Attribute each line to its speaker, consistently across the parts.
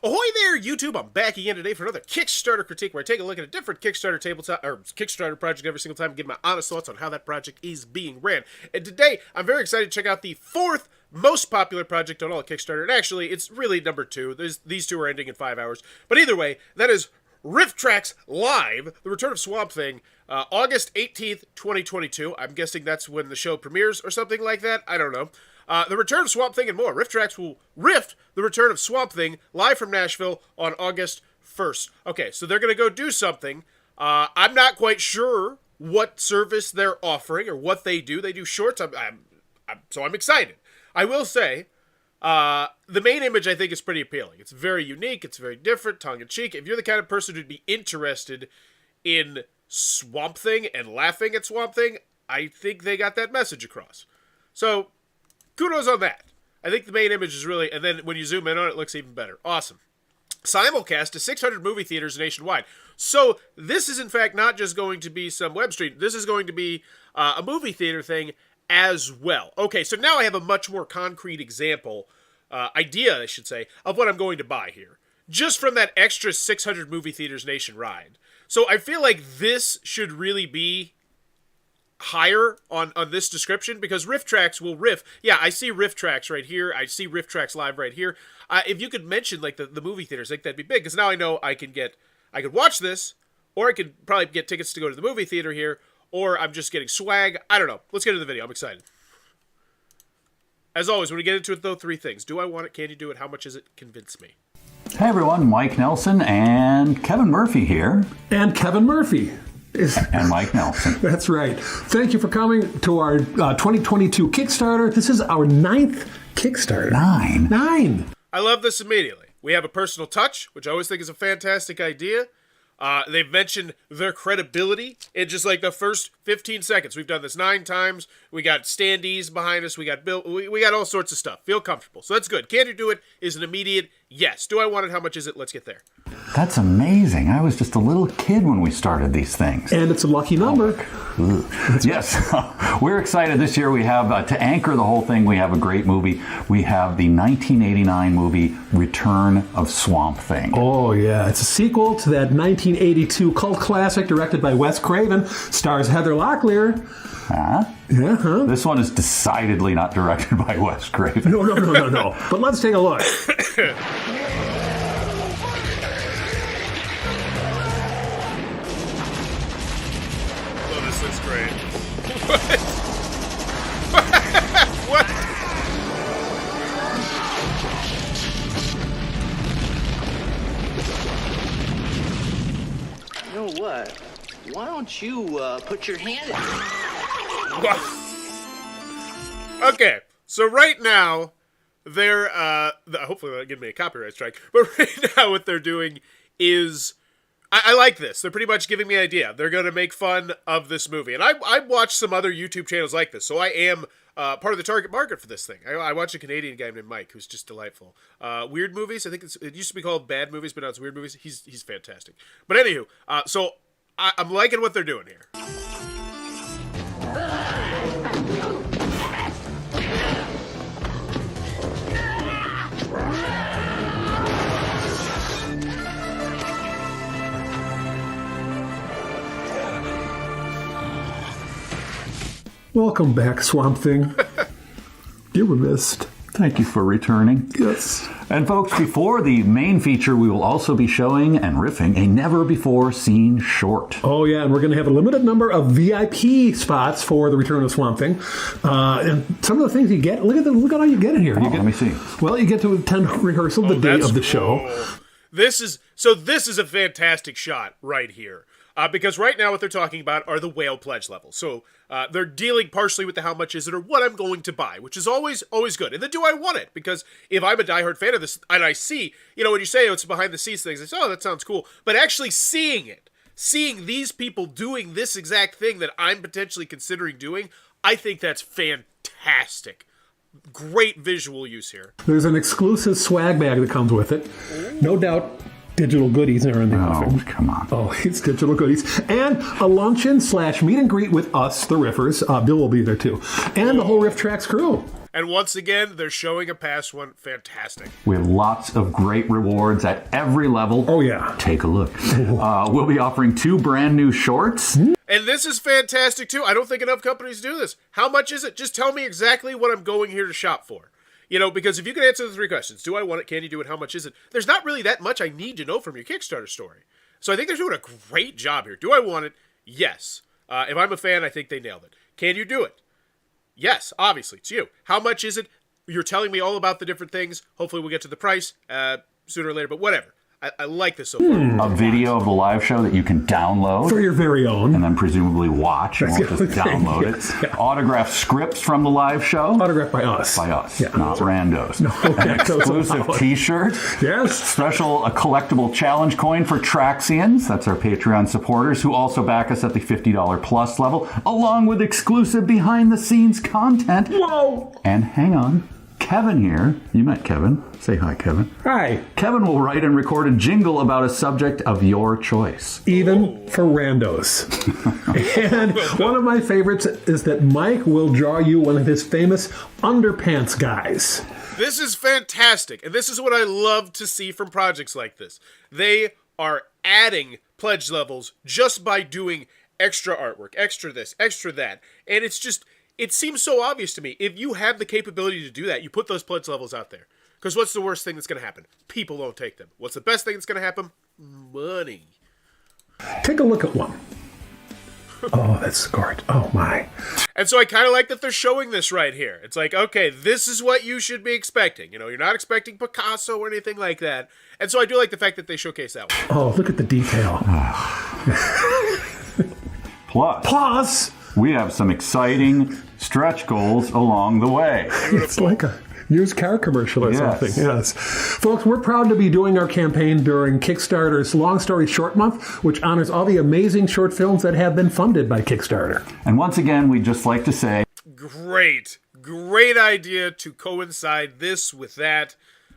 Speaker 1: Ahoy there, YouTube! I'm back again today for another Kickstarter critique where I take a look at a different Kickstarter tabletop or Kickstarter project every single time and give my honest thoughts on how that project is being ran. And today, I'm very excited to check out the fourth most popular project on all of Kickstarter. And actually, it's really number 2. These two are ending in 5 hours. But either way, that is RiffTrax Live, The Return of Swamp Thing, August 18th, 2022. I'm guessing that's when the show premieres or something like that. I don't know. The Return of Swamp Thing and more. RiffTrax will riff The Return of Swamp Thing live from Nashville on August 1st. Okay, so they're going to go do something. I'm not quite sure what service they're offering or what they do. They do shorts. So I'm excited. I will say, the main image I think is pretty appealing. It's very unique. It's very different, tongue-in-cheek. If you're the kind of person who'd be interested in Swamp Thing and laughing at Swamp Thing, I think they got that message across. So kudos on that. I think the main image is really, and then when you zoom in on it, it looks even better. Awesome. Simulcast to 600 movie theaters nationwide. So this is in fact not just going to be some web stream. This is going to be a movie theater thing as well. Okay, so now I have a much more concrete example, idea I should say, of what I'm going to buy here. Just from that extra 600 movie theaters nationwide. So I feel like this should really be higher on this description because RiffTrax will riff. Yeah, I see RiffTrax right here. I see RiffTrax Live right here. If you could mention like the movie theaters, I think that'd be big because now I know I could watch this, or I could probably get tickets to go to the movie theater here, or I'm just getting swag. I don't know. Let's get into the video. I'm excited. As always, when we get into it though, 3 things. Do I want it? Can you do it? How much is it? Convince me.
Speaker 2: Hey everyone, Mike Nelson and Kevin Murphy here.
Speaker 3: And Kevin Murphy.
Speaker 2: And Mike Nelson.
Speaker 3: That's right. Thank you for coming to our 2022 Kickstarter. This is our 9th Kickstarter. 9.
Speaker 1: I love this immediately. We have a personal touch, which I always think is a fantastic idea. They've mentioned their credibility in just like the first 15 seconds. We've done this 9 times. We got standees behind us. We got Bill. We got all sorts of stuff. Feel comfortable. So that's good. Can you do it is an immediate yes. Do I want it? How much is it? Let's get there.
Speaker 2: That's amazing. I was just a little kid when we started these things.
Speaker 3: And it's a lucky number.
Speaker 2: Yes. We're excited this year. We have, to anchor the whole thing, we have a great movie. We have the 1989 movie, Return of Swamp Thing.
Speaker 3: Oh, yeah. It's a sequel to that 1982 cult classic directed by Wes Craven. Stars Heather Locklear.
Speaker 2: Huh?
Speaker 3: Yeah, huh?
Speaker 2: This one is decidedly not directed by Wes Craven.
Speaker 3: No. But let's take a look.
Speaker 1: That's great. What? What?
Speaker 4: You know what? Why don't you put your hand in?
Speaker 1: Okay, so right now, they're, hopefully they're not giving me a copyright strike, but right now what they're doing is, I like this. They're pretty much giving me an idea. They're going to make fun of this movie. And I watched some other YouTube channels like this, so I am part of the target market for this thing. I watch a Canadian guy named Mike, who's just delightful. Weird Movies, I think it used to be called Bad Movies, but now it's Weird Movies. He's fantastic. But anywho, so I'm liking what they're doing here.
Speaker 3: Welcome back, Swamp Thing. You were missed.
Speaker 2: Thank you for returning.
Speaker 3: Yes.
Speaker 2: And folks, before the main feature, we will also be showing and riffing a never-before-seen short.
Speaker 3: Oh, yeah, and we're going to have a limited number of VIP spots for The Return of Swamp Thing. And some of the things you get, look at how you get it here.
Speaker 2: Let me see.
Speaker 3: Well, you get to attend rehearsal the day of the show.
Speaker 1: Cool. This is a fantastic shot right here. Because right now what they're talking about are the whale pledge levels. So they're dealing partially with the how much is it or what I'm going to buy, which is always good. And then do I want it? Because if I'm a diehard fan of this and I see, when you say it's behind the scenes things, I say, oh, that sounds cool. But actually seeing it, seeing these people doing this exact thing that I'm potentially considering doing, I think that's fantastic. Great visual use here.
Speaker 3: There's an exclusive swag bag that comes with it. Ooh. No doubt. Digital goodies are in the offering.
Speaker 2: Oh, come on.
Speaker 3: Oh, it's digital goodies. And a luncheon / meet and greet with us, the Riffers. Bill will be there too. And the whole RiffTrax crew.
Speaker 1: And once again, they're showing a past one. Fantastic.
Speaker 2: We have lots of great rewards at every level.
Speaker 3: Oh, yeah.
Speaker 2: Take a look. We'll be offering 2 brand new shorts.
Speaker 1: And this is fantastic, too. I don't think enough companies do this. How much is it? Just tell me exactly what I'm going here to shop for. You know, because if you can answer the 3 questions, do I want it, can you do it, how much is it? There's not really that much I need to know from your Kickstarter story. So I think they're doing a great job here. Do I want it? Yes. If I'm a fan, I think they nailed it. Can you do it? Yes, obviously, it's you. How much is it? You're telling me all about the different things. Hopefully we'll get to the price sooner or later, but whatever. I like this so far.
Speaker 2: A video of the live show that you can download.
Speaker 3: For your very own.
Speaker 2: And then presumably watch. You won't just download it. Yeah. Autographed scripts from the live show.
Speaker 3: Autographed by us.
Speaker 2: By us,
Speaker 3: yeah,
Speaker 2: not randos.
Speaker 3: No,
Speaker 2: An exclusive t-shirt.
Speaker 3: Yes.
Speaker 2: Special, a collectible challenge coin for Traxians. That's our Patreon supporters who also back us at the $50 plus level, along with exclusive behind-the-scenes content.
Speaker 3: Whoa!
Speaker 2: And hang on. Kevin here, you met Kevin. Say hi, Kevin.
Speaker 3: Hi.
Speaker 2: Kevin will write and record a jingle about a subject of your choice.
Speaker 3: Even for randos. And one of my favorites is that Mike will draw you one of his famous underpants guys.
Speaker 1: This is fantastic, and this is what I love to see from projects like this. They are adding pledge levels just by doing extra artwork, extra this, extra that, and it's just... It seems so obvious to me. If you have the capability to do that, you put those pledge levels out there. Because what's the worst thing that's going to happen? People won't take them. What's the best thing that's going to happen? Money.
Speaker 3: Take a look at one. Oh, that's gorgeous. Oh, my.
Speaker 1: And so I kind of like that they're showing this right here. It's like, okay, this is what you should be expecting. You know, you're not expecting Picasso or anything like that. And so I do like the fact that they showcase that one.
Speaker 3: Oh, look at the detail.
Speaker 2: Plus, we have some exciting stretch goals along the way.
Speaker 3: It's like a used car commercial or something. Yes. Folks, we're proud to be doing our campaign during Kickstarter's Long Story Short Month, which honors all the amazing short films that have been funded by Kickstarter.
Speaker 2: And once again, we'd just like to say...
Speaker 1: Great idea to coincide this with that.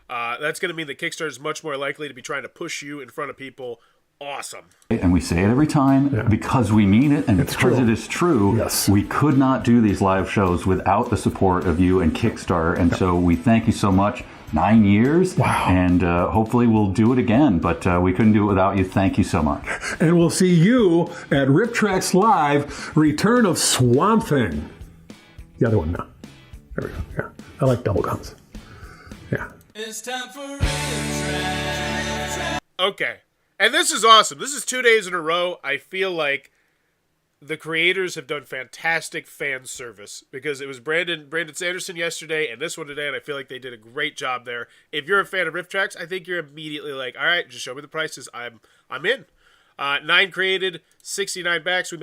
Speaker 1: That's going to mean that Kickstarter is much more likely to be trying to push you in front of people. Awesome.
Speaker 2: And we say it every time because we mean it and because it is true.
Speaker 3: Yes.
Speaker 2: We could not do these live shows without the support of you and Kickstarter. And so we thank you so much. 9 years.
Speaker 3: Wow.
Speaker 2: And hopefully we'll do it again. But we couldn't do it without you. Thank you so much.
Speaker 3: And we'll see you at RiffTrax Live, Return of Swamp Thing. The other one now. There we go. Yeah. I like double guns. Yeah.
Speaker 5: It's time for RiffTrax.
Speaker 1: Okay. And this is awesome. This is 2 days in a row. I feel like the creators have done fantastic fan service because it was Brandon Sanderson yesterday and this one today, and I feel like they did a great job there. If you're a fan of RiffTrax, I think you're immediately like, all right, just show me the prices. I'm in. 9 created, 69 backs. We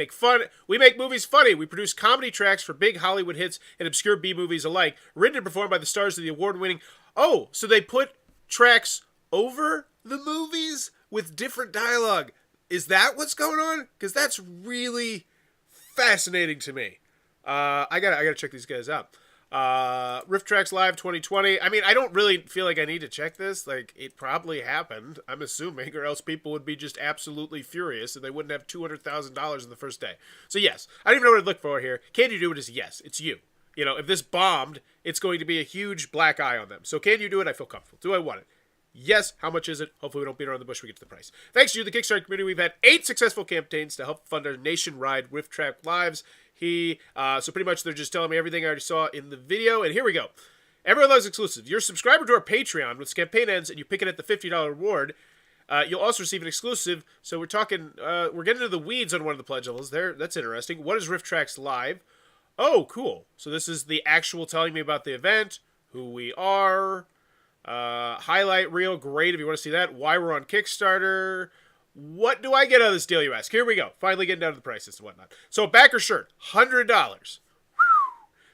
Speaker 1: make movies funny. We produce comedy tracks for big Hollywood hits and obscure B movies alike, written and performed by the stars of the award-winning. Oh, so they put tracks over the movies with different dialogue. Is that what's going on? Because that's really fascinating to me. I gotta check these guys out. RiffTrax Live 2020. I mean, I don't really feel like I need to check this. Like, it probably happened, I'm assuming, or else people would be just absolutely furious and they wouldn't have $200,000 in the first day. So yes, I don't even know what to look for here. Can you do it? Is yes, it's you. You know, if this bombed, it's going to be a huge black eye on them. So can you do it? I feel comfortable. Do I want it? Yes. How much is it? Hopefully we don't beat around the bush when we get to the price. Thanks to you, the Kickstarter community, we've had 8 successful campaigns to help fund our nationwide RiffTrax lives. So pretty much they're just telling me everything I already saw in the video. And here we go. Everyone loves exclusive. You're a subscriber to our Patreon. When this campaign ends and you pick it at the $50 reward, you'll also receive an exclusive. So we're talking, we're getting into the weeds on one of the pledge levels there. That's interesting. What is RiffTrax Live? Oh, cool. So this is the actual telling me about the event, who we are, highlight reel, great if you want to see that, why we're on Kickstarter. What do I get out of this deal, you ask? Here we go. Finally getting down to the prices and whatnot. So a backer shirt, $100.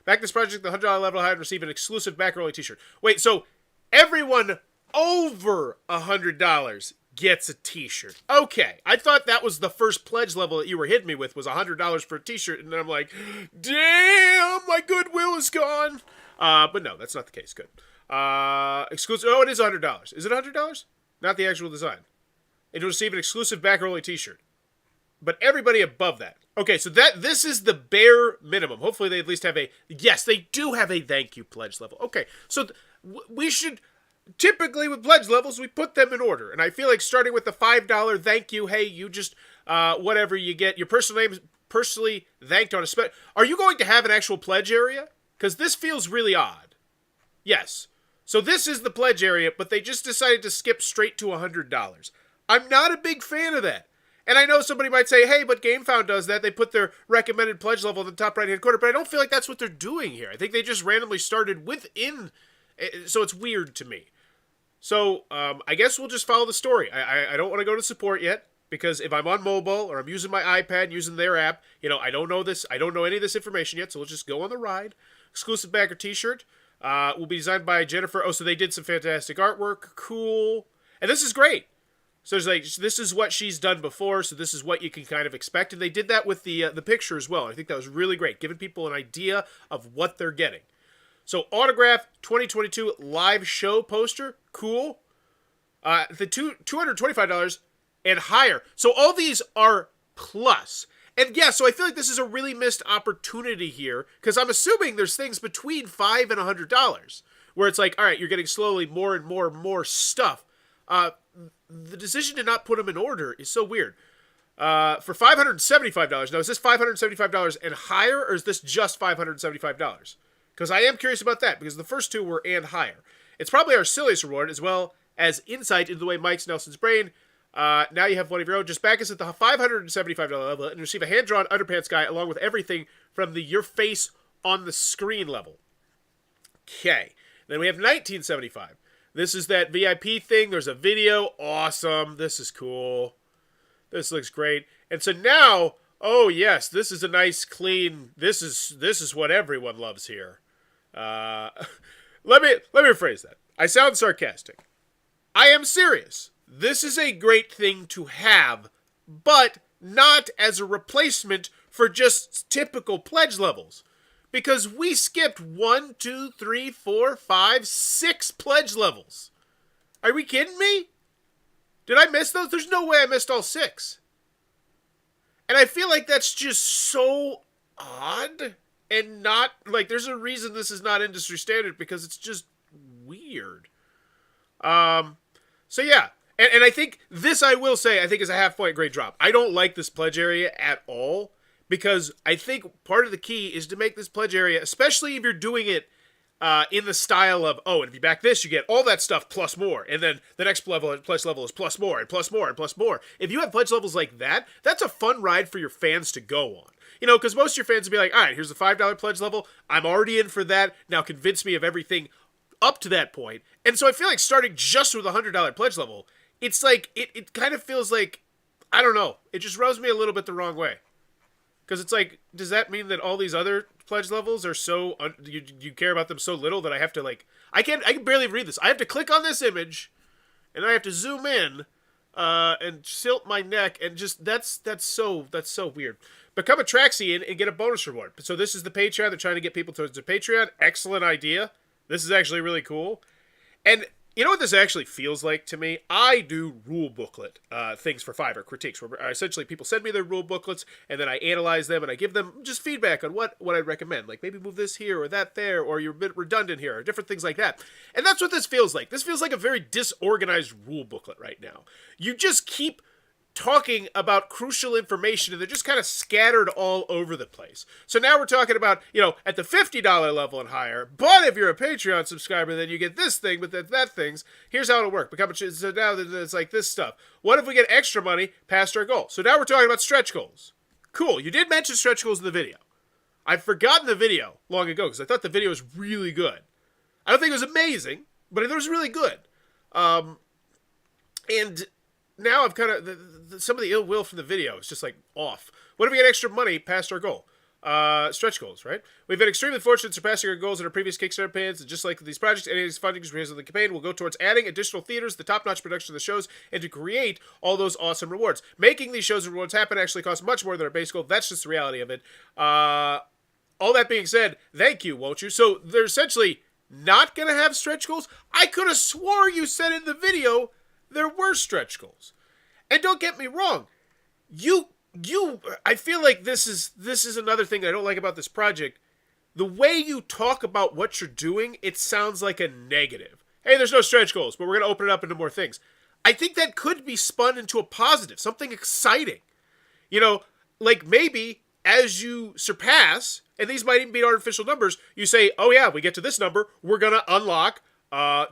Speaker 1: Back this project, the $100 level high and receive an exclusive backer only t-shirt. Wait, so everyone over $100 gets a t-shirt. Okay, I thought that was the first pledge level that you were hitting me with was $100 for a t-shirt, and then I'm like, damn, my goodwill is gone. But no, that's not the case. Good. Exclusive. Oh, it is $100. Is it $100? Not the actual design. And you'll receive an exclusive backer only t-shirt. but everybody above that. Okay, so this is the bare minimum. Hopefully they at least have yes, they do have a thank you pledge level. Okay, so we should, typically with pledge levels, we put them in order. And I feel like starting with the $5 thank you, hey, you just, whatever you get, your personal name is personally thanked on a are you going to have an actual pledge area? Because this feels really odd. Yes. So this is the pledge area, but they just decided to skip straight to $100. I'm not a big fan of that. And I know somebody might say, hey, but GameFound does that. They put their recommended pledge level in the top right-hand corner, but I don't feel like that's what they're doing here. I think they just randomly started within, so it's weird to me. So I guess we'll just follow the story. I don't want to go to support yet, because if I'm on mobile or I'm using my iPad, using their app, I don't know this. I don't know any of this information yet, so we'll just go on the ride. Exclusive backer t-shirt will be designed by Jennifer. Oh, so they did some fantastic artwork. Cool. And this is great. So it's like, this is what she's done before, so this is what you can kind of expect. And they did that with the picture as well. I think that was really great, giving people an idea of what they're getting. So autograph 2022 live show poster, cool. The $225 and higher. So all these are plus. And yeah, so I feel like this is a really missed opportunity here, because I'm assuming there's things between $5 and $100, where it's like, all right, you're getting slowly more and more and more stuff. The decision to not put them in order is so weird. For $575, now is this $575 and higher, or is this just $575? Because I am curious about that, because the first two were and higher. It's probably our silliest reward, as well as insight into the way Mike Nelson's brain. Now you have one of your own. Just back us at the $575 level and receive a hand-drawn underpants guy along with everything from the your face on the screen level. Okay. Then we have $19.75. This is that VIP thing. There's a video. Awesome. This is cool. This looks great. And so now, oh yes, this is a nice clean, this is what everyone loves here. Let me rephrase that. I sound sarcastic. I am serious. This is a great thing to have, but not as a replacement for just typical pledge levels. Because we skipped 1, 2, 3, 4, 5, 6 pledge levels. Are we kidding me? Did I miss those? There's no way I missed all 6. And I feel like that's just so odd. And not, like, there's a reason this is not industry standard, because it's just weird. So yeah. And I think this, I will say, I think is a half-point grade drop. I don't like this pledge area at all, because I think part of the key is to make this pledge area, especially if you're doing it in the style of, oh, and if you back this, you get all that stuff plus more. And then the next pledge level is plus more and plus more and plus more. If you have pledge levels like that, that's a fun ride for your fans to go on. Because most of your fans will be like, all right, here's the $5 pledge level. I'm already in for that. Now convince me of everything up to that point. And so I feel like starting just with a $100 pledge level, it's like, it kind of feels like, I don't know, it just rubs me a little bit the wrong way. Because it's like, does that mean that all these other pledge levels are so, you care about them so little that I have to, like, I can barely read this. I have to click on this image, and I have to zoom in, and tilt my neck, and just, that's so weird. Become a Traxian and get a bonus reward. So this is the Patreon. They're trying to get people towards the Patreon. Excellent idea. This is actually really cool. And you know what this actually feels like to me? I do rule booklet things for Fiverr critiques, where essentially people send me their rule booklets, and then I analyze them, and I give them just feedback on what I'd recommend. Like, maybe move this here, or that there, or you're a bit redundant here, or different things like that. And that's what this feels like. This feels like a very disorganized rule booklet right now. You just keep talking about crucial information, and they're just kind of scattered all over the place. So now we're talking about, at the $50 level and higher, but if you're a Patreon subscriber, then you get this thing, but that thing's, here's how it'll work. So now it's like this stuff. What if we get extra money past our goal? So now we're talking about stretch goals. Cool. You did mention stretch goals in the video. I'd forgotten the video long ago, because I thought the video was really good. I don't think it was amazing, but it was really good. And now I've kind of, some of the ill will from the video is just like off. What if we get extra money past our goal? Stretch goals, right? We've been extremely fortunate surpassing our goals in our previous Kickstarter campaigns, and just like these projects, any of these funding raised in the campaign will go towards adding additional theaters, the top-notch production of the shows, and to create all those awesome rewards. Making these shows and rewards happen actually costs much more than our base goal. That's just the reality of it. All that being said, thank you, won't you? So they're essentially not going to have stretch goals? I could have swore you said in the video there were stretch goals. And don't get me wrong, you I feel like this is another thing I don't like about this project. The way you talk about what you're doing, it sounds like a negative. Hey, there's no stretch goals, but we're going to open it up into more things. I think that could be spun into a positive, something exciting. You know, like maybe as you surpass, and these might even be artificial numbers, you say, oh yeah, we get to this number, we're going to unlock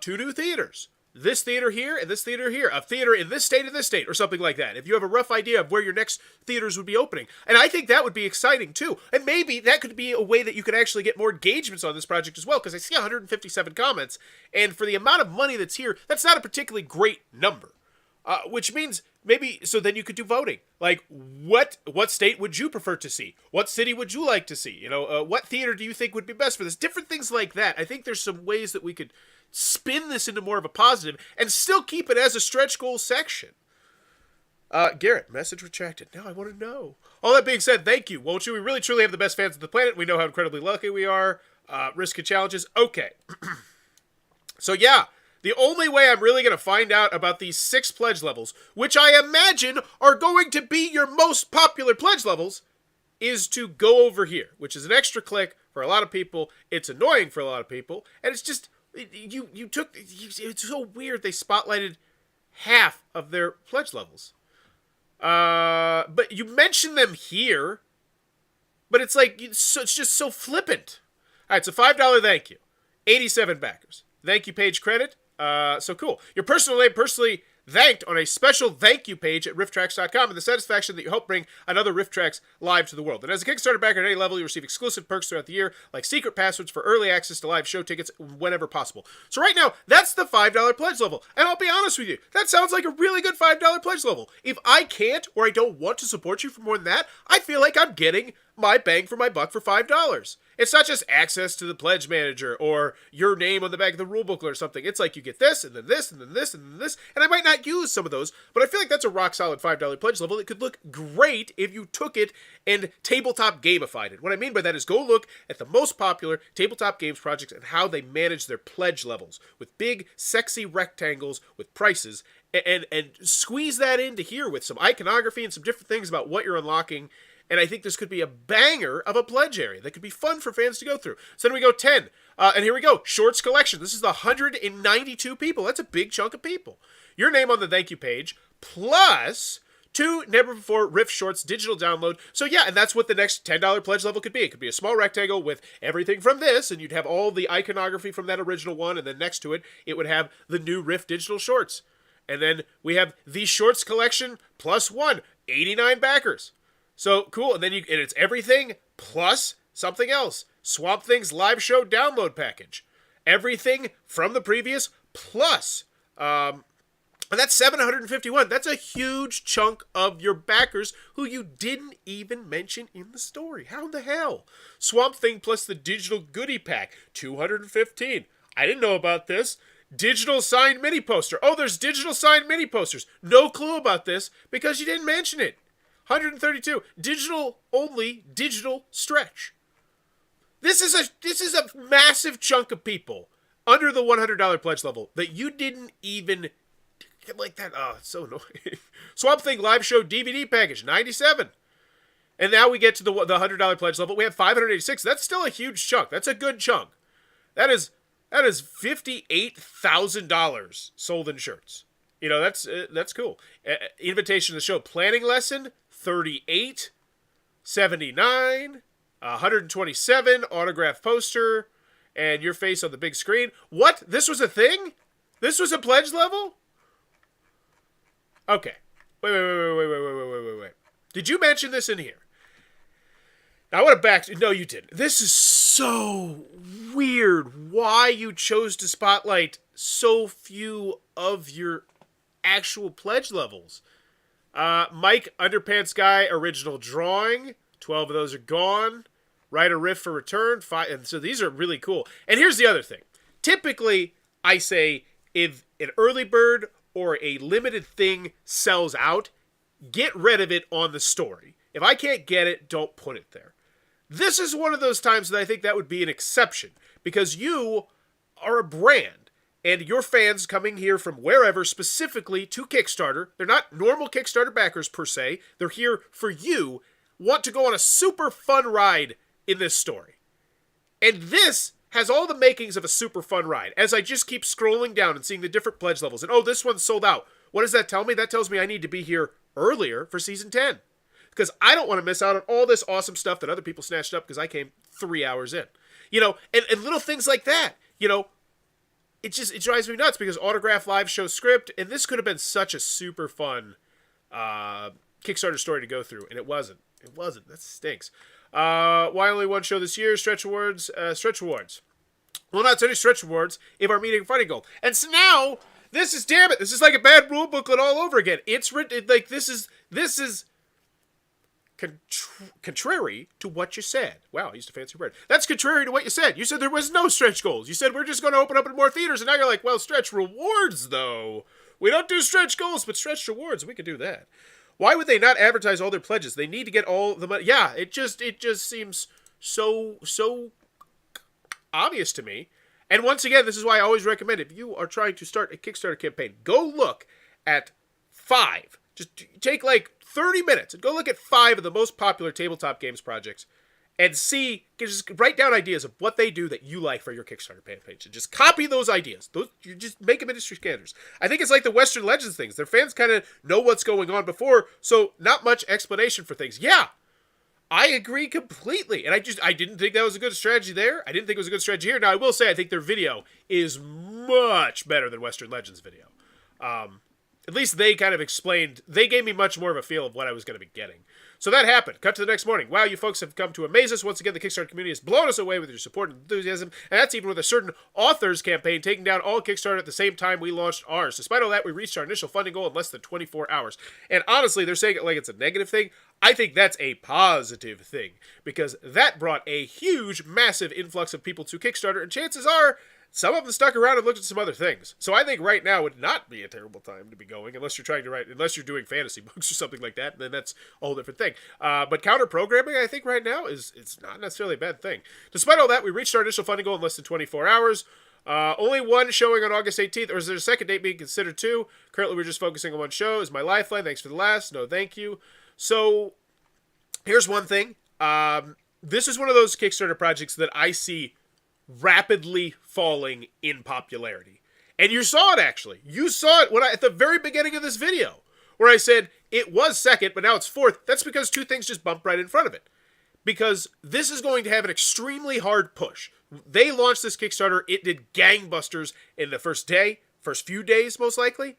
Speaker 1: 2 new theaters. This theater here and this theater here. A theater in this state, or something like that. If you have a rough idea of where your next theaters would be opening. And I think that would be exciting too. And maybe that could be a way that you could actually get more engagements on this project as well, because I see 157 comments, and for the amount of money that's here, that's not a particularly great number. Which means maybe, so then you could do voting. Like, what state would you prefer to see? What city would you like to see? You know, what theater do you think would be best for this? Different things like that. I think there's some ways that we could spin this into more of a positive and still keep it as a stretch goal section. Garrett, message retracted. Now I want to know. All that being said, thank you. Won't you? We really truly have the best fans on the planet. We know how incredibly lucky we are. Risk of challenges. Okay. So yeah, the only way I'm really going to find out about these 6 pledge levels, which I imagine are going to be your most popular pledge levels, is to go over here, which is an extra click for a lot of people. It's annoying for a lot of people, and it's just, it's so weird they spotlighted half of their pledge levels. But you mention them here, but it's like, it's just so flippant. All right, so $5 thank you. 87 backers. Thank you page credit. So cool. Your personal name personally thanked on a special thank you page at RiffTrax.com, and the satisfaction that you help bring another RiffTrax live to the world. And as a Kickstarter backer at any level, you receive exclusive perks throughout the year, like secret passwords for early access to live show tickets whenever possible. So right now, that's the $5 pledge level. And I'll be honest with you, that sounds like a really good $5 pledge level. If I can't, or I don't want to support you for more than that, I feel like I'm getting my bang for my buck for $5. It's not just access to the pledge manager or your name on the back of the rule booklet or something. It's like you get this, and then this, and then this, and then this. And I might not use some of those, but I feel like that's a rock solid $5 pledge level. It could look great if you took it and tabletop gamified it. What I mean by that is go look at the most popular tabletop games projects and how they manage their pledge levels with big, sexy rectangles with prices, and squeeze that into here with some iconography and some different things about what you're unlocking. And I think this could be a banger of a pledge area that could be fun for fans to go through. So then we go 10. And here we go. Shorts collection. This is the 192 people. That's a big chunk of people. Your name on the thank you page, plus 2 Never Before Riff Shorts digital download. So yeah, and that's what the next $10 pledge level could be. It could be a small rectangle with everything from this, and you'd have all the iconography from that original one, and then next to it, it would have the new Riff digital shorts. And then we have the Shorts collection plus 1, 89 backers. So cool, and then and it's everything plus something else. Swamp Thing's live show download package. Everything from the previous plus. And that's 751. That's a huge chunk of your backers who you didn't even mention in the story. How the hell? Swamp Thing plus the digital goodie pack, 215. I didn't know about this. Digital signed mini poster. Oh, there's digital signed mini posters. No clue about this because you didn't mention it. 132. Digital only, digital stretch. This is a massive chunk of people under the $100 pledge level that you didn't even get like that. Oh, it's so annoying. Swamp Thing live show DVD package, 97. And now we get to the $100 pledge level. We have 586. That's still a huge chunk. That's a good chunk. That is $58,000 sold in shirts. You know, that's cool. Invitation to the show planning lesson, 38, 79, 127, autograph poster, and your face on the big screen. What? This was a thing? This was a pledge level? Okay. Wait. Did you mention this in here? Now I want to back... No, you didn't. This is so weird why you chose to spotlight so few of your actual pledge levels. Mike Underpants Guy original drawing, 12 of those are gone. Write a riff for return, 5, and so these are really cool. And here's the other thing. Typically, I say if an early bird or a limited thing sells out, get rid of it on the story. If I can't get it, don't put it there. This is one of those times that I think that would be an exception because you are a brand. and your fans coming here from wherever specifically to Kickstarter, they're not normal Kickstarter backers per se, they're here for you, want to go on a super fun ride in this story. And this has all the makings of a super fun ride. As I just keep scrolling down and seeing the different pledge levels, and oh, this one's sold out. What does that tell me? That tells me I need to be here earlier for Season 10. Because I don't want to miss out on all this awesome stuff that other people snatched up because I came 3 hours in. You know, and little things like that, you know, it drives me nuts because Autograph Live show script, and this could have been such a super fun Kickstarter story to go through, and it wasn't. It wasn't. That stinks. Why only one show this year? Stretch awards. Well, not so many stretch awards if our meeting fighting goal. And so now, this is, damn it, this is like a bad rule booklet all over again. It's written, like, this is contrary to what you said. Wow, I used a fancy word. That's contrary to what you said. You said there was no stretch goals. You said we're just going to open up in more theaters, and now you're like, well, stretch rewards, though. We don't do stretch goals, but stretch rewards, we could do that. Why would they not advertise all their pledges? They need to get all the money. Yeah, it just seems so obvious to me. And once again, this is why I always recommend, if you are trying to start a Kickstarter campaign, go look at 5. Just take like 30 minutes and go look at 5 of the most popular tabletop games projects and see, just write down ideas of what they do that you like for your Kickstarter page. And just copy those ideas. You just make them industry standards. I think it's like the Western Legends things. Their fans kind of know what's going on before, so not much explanation for things. Yeah, I agree completely. And I didn't think that was a good strategy there. I didn't think it was a good strategy here. Now, I will say I think their video is much better than Western Legends video. At least they kind of explained, they gave me much more of a feel of what I was going to be getting. So that happened. Cut to the next morning. Wow, you folks have come to amaze us. Once again, the Kickstarter community has blown us away with your support and enthusiasm, and that's even with a certain authors campaign taking down all Kickstarter at the same time we launched ours. Despite all that, we reached our initial funding goal in less than 24 hours. And honestly, they're saying it like it's a negative thing. I think that's a positive thing, because that brought a huge, massive influx of people to Kickstarter, and chances are some of them stuck around and looked at some other things. So I think right now would not be a terrible time to be going, unless you're doing fantasy books or something like that, and then that's a whole different thing. But counter-programming, I think right now, it's not necessarily a bad thing. Despite all that, we reached our initial funding goal in less than 24 hours. Only one showing on August 18th, or is there a second date being considered too? Currently, we're just focusing on one show. Is my lifeline. Thanks for the last. No, thank you. So, here's one thing. This is one of those Kickstarter projects that I see rapidly falling in popularity. And you saw it, actually. You saw it at the very beginning of this video, where I said it was second, but now it's fourth. That's because two things just bumped right in front of it. Because this is going to have an extremely hard push. They launched this Kickstarter. It did gangbusters in the first few days, most likely.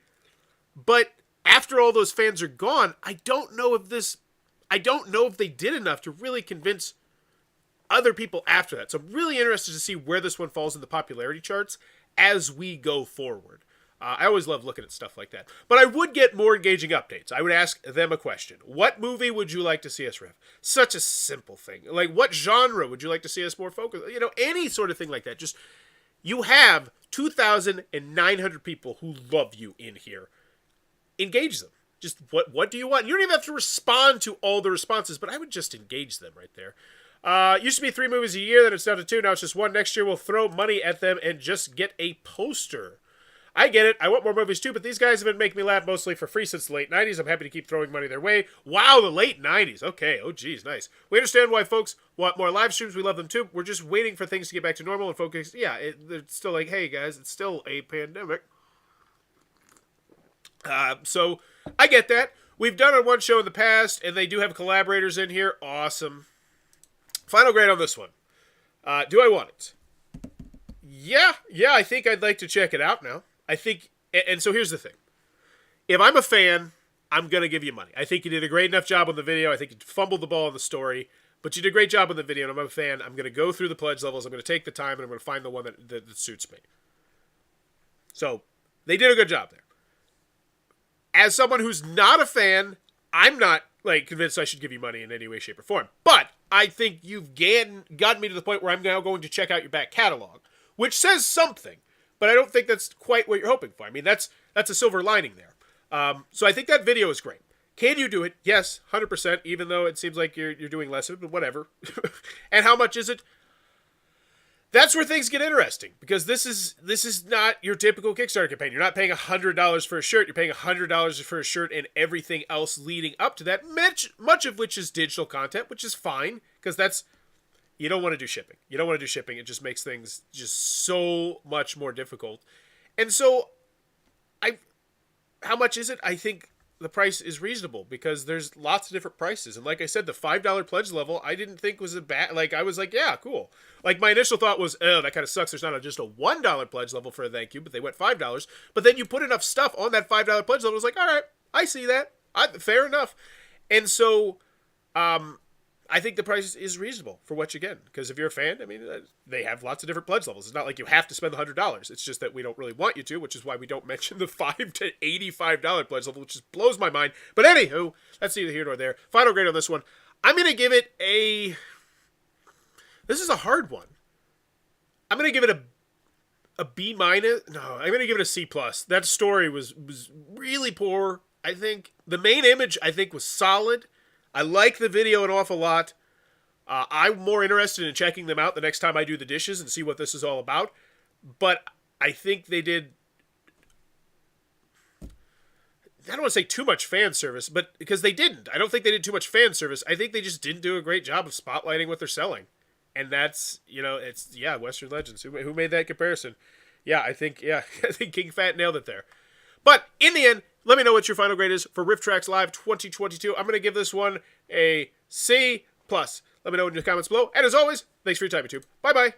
Speaker 1: But after all those fans are gone, I don't know if they did enough to really convince other people after that. So I'm really interested to see where this one falls in the popularity charts as we go forward. I always love looking at stuff like that. But I would get more engaging updates. I would ask them a question. What movie would you like to see us riff? Such a simple thing. Like, what genre would you like to see us more focused? You know, any sort of thing like that. Just, you have 2,900 people who love you in here. Engage them. Just, what do you want? You don't even have to respond to all the responses, but I would just engage them right there. Used to be 3 movies a year, then it's down to 2, now it's just 1. Next year we'll throw money at them and just get a poster. I get it, I want more movies too, but these guys have been making me laugh mostly for free since the late 90s. I'm happy to keep throwing money their way. Wow, the late 90s. Okay, oh geez, nice. We understand why folks want more live streams, we love them too. We're just waiting for things to get back to normal and focus. Yeah, it's still like, hey guys, it's still a pandemic. So, I get that. We've done it on one show in the past, and they do have collaborators in here. Awesome. Final grade on this one. Do I want it? Yeah, I think I'd like to check it out now. I think, and so here's the thing. If I'm a fan, I'm going to give you money. I think you did a great enough job on the video. I think you fumbled the ball on the story, but you did a great job on the video, and I'm a fan. I'm going to go through the pledge levels. I'm going to take the time, and I'm going to find the one that suits me. So, they did a good job there. As someone who's not a fan, I'm not convinced I should give you money in any way, shape, or form. But I think you've gotten me to the point where I'm now going to check out your back catalog, which says something, but I don't think that's quite what you're hoping for. I mean, that's a silver lining there. So I think that video is great. Can you do it? Yes, 100%, even though it seems like you're doing less of it, but whatever. And how much is it? that's where things get interesting, because this is not your typical Kickstarter campaign. You're not paying $100 for a shirt. You're paying $100 for a shirt and everything else leading up to that, much of which is digital content, which is fine, because that's, you don't want to do shipping. You don't want to do shipping. It just makes things just so much more difficult. And so, how much is it? I think the price is reasonable, because there's lots of different prices. And like I said, the $5 pledge level, I didn't think was a bad, like, I was like, yeah, cool. Like, my initial thought was, oh, that kind of sucks. There's not just a $1 pledge level for a thank you, but they went $5. But then you put enough stuff on that $5 pledge level, I was like, all right, I see that. Fair enough. And so, I think the price is reasonable for what you get. Because if you're a fan, I mean, they have lots of different pledge levels. It's not like you have to spend the $100. It's just that we don't really want you to, which is why we don't mention the $5 to $85 pledge level, which just blows my mind. But anywho, that's neither here nor there. Final grade on this one. I'm going to give it a... This is a hard one. I'm going to give it a B minus. No, I'm going to give it a C plus. That story was really poor, I think. The main image, I think, was solid. I like the video an awful lot. I'm more interested in checking them out the next time I do the dishes and see what this is all about. But I think they did... I don't want to say too much fan service, but because they didn't. I don't think they did too much fan service. I think they just didn't do a great job of spotlighting what they're selling. And that's, it's, Western Legends. Who made that comparison? I think King Fat nailed it there. But in the end, let me know what your final grade is for RiffTrax Live 2022. I'm going to give this one a C+. Let me know in the comments below. And as always, thanks for your time, YouTube. Bye-bye.